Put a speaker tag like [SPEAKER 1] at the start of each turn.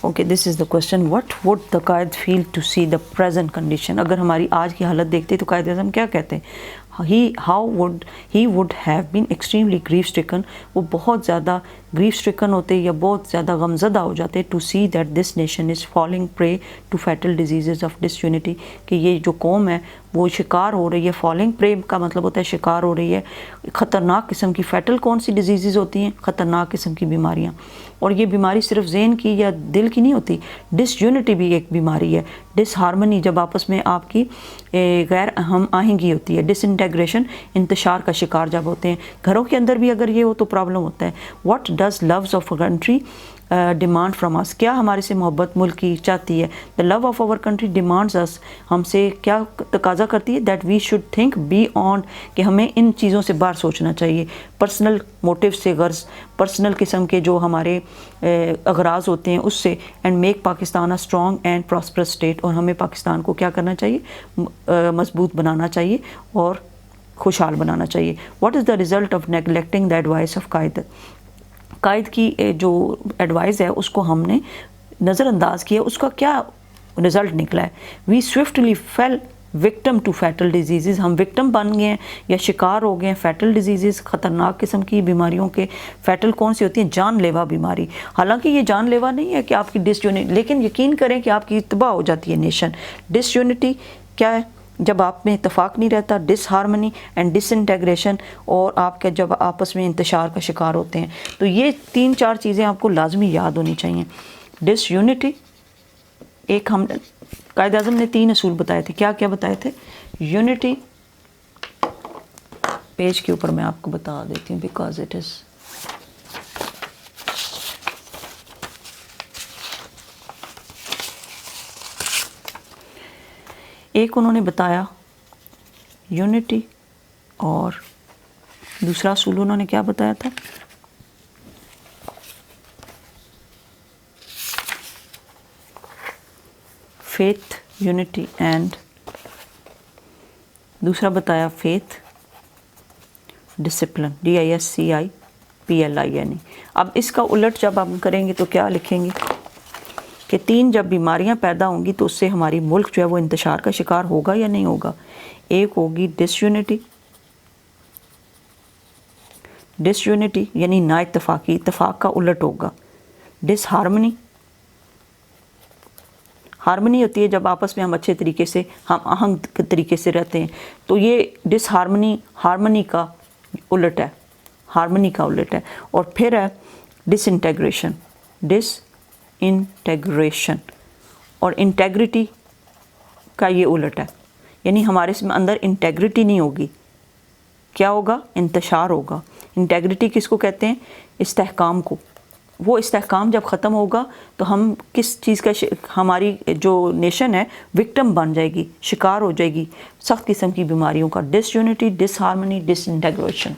[SPEAKER 1] Okay this is the question what would the Quaid feel to see the present condition. اگر ہماری آج کی حالت دیکھتے تو قائد اعظم کیا کہتے ہیں؟ He would have been extremely grief stricken. وہ بہت زیادہ گریف اسٹرکن ہوتے یا بہت زیادہ غمزدہ ہو جاتے to see that this nation is falling prey to fatal diseases of disunity. کہ یہ جو قوم ہے وہ شکار ہو رہی ہے. فالنگ پرے کا مطلب ہوتا ہے شکار ہو رہی ہے خطرناک قسم کی. فیٹل کون سی ڈیزیزز ہوتی ہیں؟ خطرناک قسم کی بیماریاں. اور یہ بیماری صرف ذہن کی یا دل کی نہیں ہوتی. ڈس یونٹی بھی ایک بیماری ہے. ڈس ہارمنی جب آپس میں آپ کی غیر ہم آہنگی ہوتی ہے. ڈس انٹیگریشن انتشار کا شکار جب ہوتے ہیں. گھروں کے اندر بھی اگر یہ ہو تو پرابلم ہوتا ہے. What does love of a country demand from us. کیا ہمارے سے محبت ملک کی چاہتی ہے؟ The love of our country demands us. ہم سے کیا تقاضا کرتی ہے؟ That we should think be on. کہ ہمیں ان چیزوں سے باہر سوچنا چاہیے. پرسنل موٹیو سے غرض پرسنل قسم کے جو ہمارے اغراض ہوتے ہیں اس سے. And make Pakistan a strong and prosperous state. اور ہمیں پاکستان کو کیا کرنا چاہیے؟ مضبوط بنانا چاہیے اور خوشحال بنانا چاہیے. What is the result of neglecting the advice of قائد. قائد کی جو ایڈوائز ہے اس کو ہم نے نظر انداز کیا. اس کا کیا رزلٹ نکلا ہے؟ We swiftly fell victim to fatal diseases. ہم وکٹم بن گئے ہیں یا شکار ہو گئے ہیں فیٹل ڈیزیزز خطرناک قسم کی بیماریوں کے. فیٹل کون سی ہوتی ہیں؟ جان لیوا بیماری. حالانکہ یہ جان لیوا نہیں ہے کہ آپ کی ڈس یونٹی، لیکن یقین کریں کہ آپ کی تباہ ہو جاتی ہے نیشن. ڈس یونٹی کیا ہے؟ جب آپ میں اتفاق نہیں رہتا. ڈس ہارمنی اینڈ ڈس انٹیگریشن. اور آپ کے جب آپس میں انتشار کا شکار ہوتے ہیں. تو یہ 3-4 چیزیں آپ کو لازمی یاد ہونی چاہیے. ڈس یونٹی ایک ہم قائد اعظم نے 3 اصول بتائے تھے. کیا کیا بتائے تھے؟ یونٹی پیج کے اوپر میں آپ کو بتا دیتی ہوں بیکاز اٹ از ایک انہوں نے بتایا یونٹی اور دوسرا اصول انہوں نے کیا بتایا تھا؟ فیتھ یونٹی اینڈ دوسرا بتایا فیتھ ڈسپلن DISCIPLIN. اب اس کا الٹ جب ہم کریں گے تو کیا لکھیں گے کہ 3 جب بیماریاں پیدا ہوں گی تو اس سے ہماری ملک جو ہے وہ انتشار کا شکار ہوگا یا نہیں ہوگا. ایک ہوگی ڈس یونٹی. ڈس یونٹی یعنی نا اتفاقی. اتفاق کا الٹ ہوگا ڈس ہارمنی. ہارمنی ہوتی ہے جب آپس میں ہم اچھے طریقے سے ہم آہنگ طریقے سے رہتے ہیں. تو یہ ڈس ہارمنی کا الٹ ہے. ہارمنی کا الٹ ہے. اور پھر ہے ڈس انٹیگریشن. ڈس انٹیگریشن اور انٹیگریٹی کا یہ الٹ ہے. یعنی ہمارے اندر انٹیگریٹی نہیں ہوگی. کیا ہوگا؟ انتشار ہوگا. انٹیگریٹی کس کو کہتے ہیں؟ استحکام کو. وہ استحکام جب ختم ہوگا تو ہم کس چیز کا ہماری جو نیشن ہے وکٹم بن جائے گی، شکار ہو جائے گی سخت قسم کی بیماریوں کا. ڈس یونٹی، ڈس ہارمنی، ڈس انٹیگریشن.